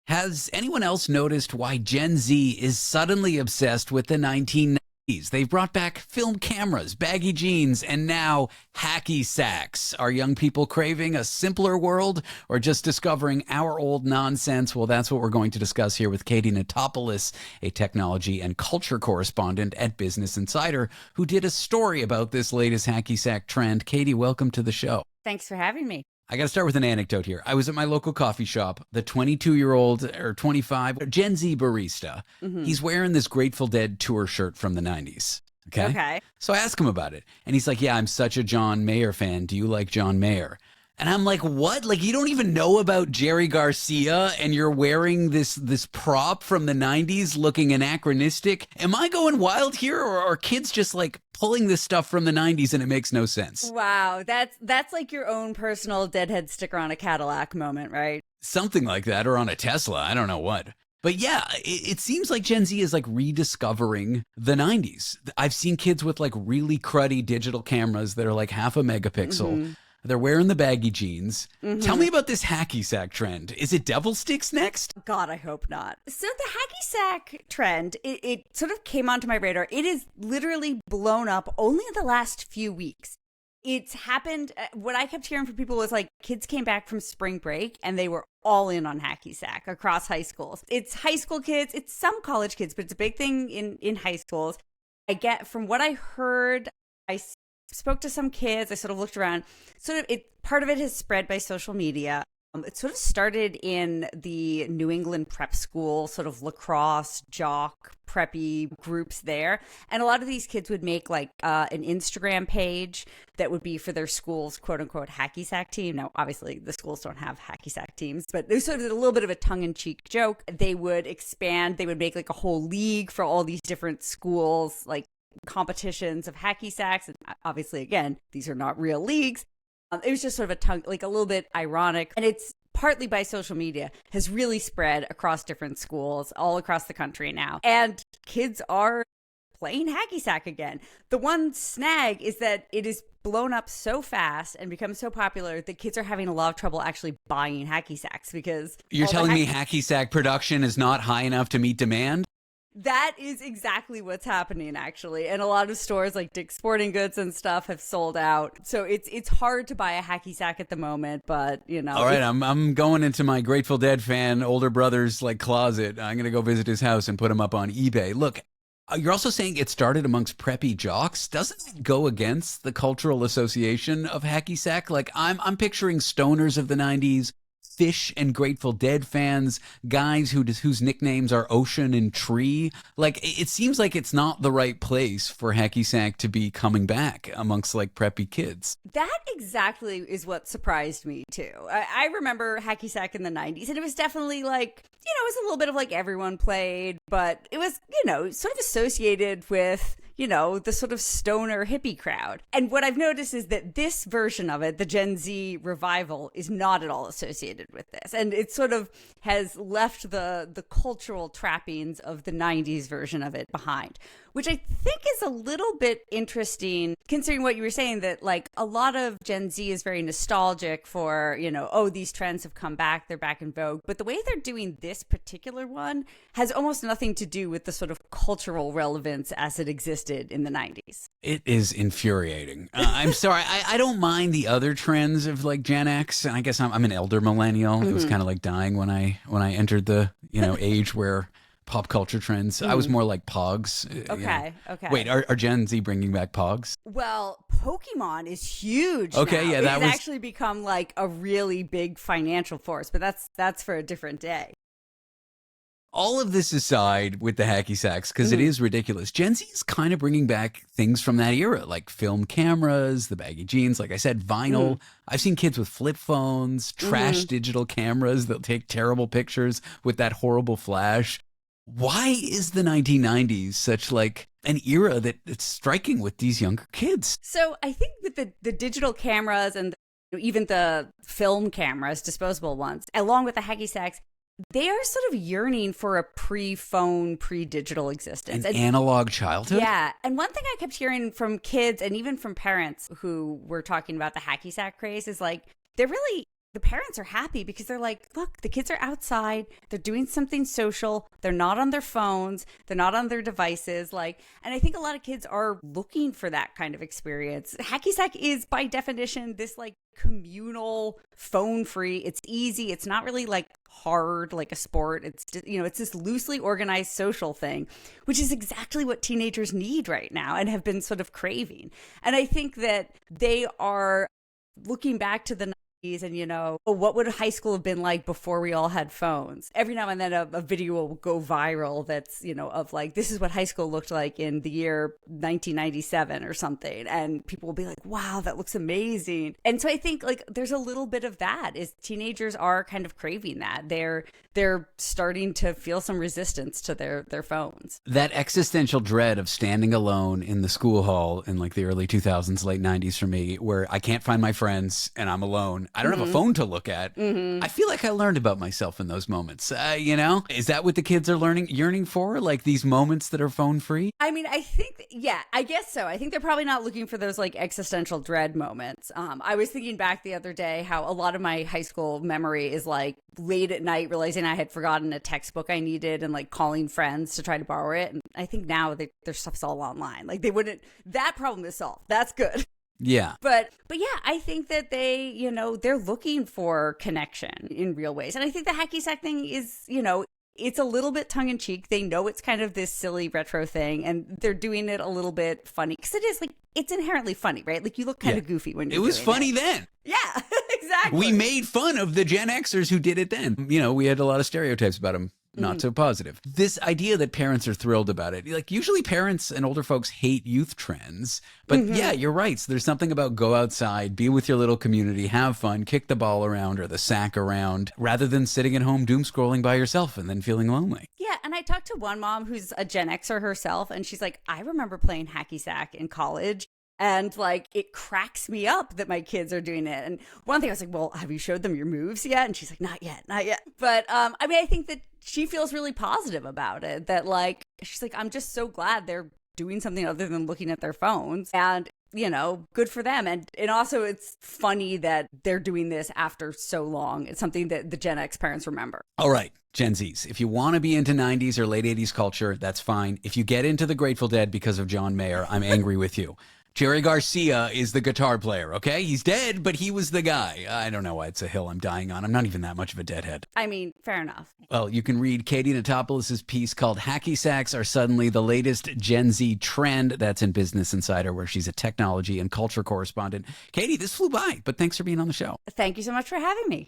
Has anyone else noticed why Gen Z is suddenly obsessed with the 1990s? They've brought back film cameras, baggy jeans, and now hacky sacks. Are young people craving a simpler world or just discovering our old nonsense? Well, that's what we're going to discuss here with Katie Natopoulos, a technology and culture correspondent at Business Insider, who did a story about this latest hacky sack trend. Katie, welcome to the show. Thanks for having me. I got to start with an anecdote here. I was at my local coffee shop. The 22-year-old or 25 Gen Z barista, he's wearing this Grateful Dead tour shirt from the 90s. Okay. So I asked him about it. And he's like, yeah, I'm such a John Mayer fan. Do you like John Mayer? And I'm like, what? Like, you don't even know about Jerry Garcia and you're wearing this prop from the 90s looking anachronistic? Am I going wild here, or are kids just like pulling this stuff from the 90s and it makes no sense? Wow, that's like your own personal deadhead sticker on a Cadillac moment, right? Something like that, or on a Tesla. I don't know what. But yeah, it seems like Gen Z is like rediscovering the 90s. I've seen kids with like really cruddy digital cameras that are like half a megapixel. They're wearing the baggy jeans. Tell me about this hacky sack trend. Is it devil sticks next? God, I hope not. So the hacky sack trend, it sort of came onto my radar. It is literally blown up only in the last few weeks. It's happened. What I kept hearing from people was like kids came back from spring break and they were all in on hacky sack across high schools. It's high school kids. It's some college kids, but it's a big thing in high schools. I get from what I heard, I spoke to some kids. I sort of looked around. Part of it has spread by social media. It sort of started in the New England prep school, sort of lacrosse, jock, preppy groups there. And a lot of these kids would make like an Instagram page that would be for their school's quote unquote hacky sack team. Now, obviously the schools don't have hacky sack teams, but it was sort of a little bit of a tongue in cheek joke. They would expand, they would make like a whole league for all these different schools, like competitions of hacky sacks. And obviously, again, these are not real leagues. It was just sort of a tongue, like a little bit ironic. And it's partly by social media, has really spread across different schools all across the country now. And kids are playing hacky sack again. The one snag is that it is blown up so fast and become so popular that kids are having a lot of trouble actually buying hacky sacks because... You're telling me hacky sack production is not high enough to meet demand? That is exactly what's happening, actually. And a lot of stores like Dick's Sporting Goods and stuff have sold out. So it's hard to buy a hacky sack at the moment, but, you know. All right, I'm going into my Grateful Dead fan older brother's like closet. I'm going to go visit his house and put him up on eBay. Look, you're also saying it started amongst preppy jocks. Doesn't it go against the cultural association of hacky sack? Like, I'm picturing stoners of the 90s, Fish and Grateful Dead fans, guys whose nicknames are Ocean and Tree. Like, it seems like it's not the right place for hacky sack to be coming back amongst like preppy kids. That exactly is what surprised me too. I remember hacky sack in the 90s, and it was definitely like, you know, it was a little bit of like everyone played, but it was, you know, sort of associated with, you know, the sort of stoner hippie crowd. And what I've noticed is that this version of it, the Gen Z revival, is not at all associated with this. And it sort of has left the cultural trappings of the 90s version of it behind, which I think is a little bit interesting considering what you were saying, that like a lot of Gen Z is very nostalgic for, you know, oh, these trends have come back, they're back in vogue. But the way they're doing this particular one has almost nothing to do with the sort of cultural relevance as it existed in the 90s. It is infuriating. I'm sorry. I don't mind the other trends of like Gen X. And I guess I'm an elder millennial. It was kind of like dying when I entered the, you know, age where pop culture trends. I was more like Pogs. Okay. Wait, are Gen Z bringing back Pogs? Well, Pokemon is huge. Okay, now. yeah, that was actually become like a really big financial force, but that's for a different day. All of this aside with the hacky sacks, because it is ridiculous, Gen Z is kind of bringing back things from that era, like film cameras, the baggy jeans, like I said, vinyl. I've seen kids with flip phones, trash digital cameras that take terrible pictures with that horrible flash. Why is the 1990s such like an era that it's striking with these younger kids? So I think with the digital cameras and even the film cameras, disposable ones, along with the hacky sacks, they are sort of yearning for a pre-phone, pre-digital existence. An analog childhood? Yeah. And one thing I kept hearing from kids and even from parents who were talking about the hacky sack craze is like, they're really the parents are happy because they're like, look, the kids are outside, they're doing something social, they're not on their phones, they're not on their devices. Like, and I think a lot of kids are looking for that kind of experience. Hacky sack is by definition this like communal, phone free. It's easy. It's not really like hard like a sport. It's just, it's this loosely organized social thing, which is exactly what teenagers need right now and have been sort of craving. And I think that they are looking back to the 90s and, what would high school have been like before we all had phones? Every now and then a video will go viral that's, of like, this is what high school looked like in the year 1997 or something. And people will be like, wow, that looks amazing. And so I think like there's a little bit of that is teenagers are kind of craving that. They're starting to feel some resistance to their phones. That existential dread of standing alone in the school hall in like the early 2000s, late 90s for me, where I can't find my friends and I'm alone. I don't have a phone to look at. I feel like I learned about myself in those moments. Is that what the kids are yearning for? Like these moments that are phone free? I mean, I think, yeah, I guess so. I think they're probably not looking for those like existential dread moments. I was thinking back the other day how a lot of my high school memory is like late at night realizing I had forgotten a textbook I needed and like calling friends to try to borrow it. And I think now their stuff's all online. Like that problem is solved. That's good. Yeah. But yeah, I think that they, they're looking for connection in real ways. And I think the hacky sack thing is, it's a little bit tongue in cheek. They know it's kind of this silly retro thing and they're doing it a little bit funny because it is like, it's inherently funny, right? Like you look kind of goofy when you're doing it. It was funny then. Yeah, exactly. We made fun of the Gen Xers who did it then. We had a lot of stereotypes about them. Not so positive. This idea that parents are thrilled about it. Like usually parents and older folks hate youth trends, but yeah, you're right. So there's something about go outside, be with your little community, have fun, kick the ball around or the sack around rather than sitting at home doom scrolling by yourself and then feeling lonely. Yeah. And I talked to one mom who's a Gen Xer herself and she's like, I remember playing hacky sack in college. And like, it cracks me up that my kids are doing it. And one thing I was like, well, have you showed them your moves yet? And she's like, not yet. But I mean, I think that she feels really positive about it, that like, she's like, I'm just so glad they're doing something other than looking at their phones and, good for them. And also it's funny that they're doing this after so long. It's something that the Gen X parents remember. All right. Gen Zs, if you want to be into 90s or late 80s culture, that's fine. If you get into the Grateful Dead because of John Mayer, I'm angry with you. Jerry Garcia is the guitar player, okay? He's dead, but he was the guy. I don't know why it's a hill I'm dying on. I'm not even that much of a deadhead. I mean, fair enough. Well, you can read Katie Natopoulos' piece called Hacky Sacks Are Suddenly the Latest Gen Z Trend. That's in Business Insider, where she's a technology and culture correspondent. Katie, this flew by, but thanks for being on the show. Thank you so much for having me.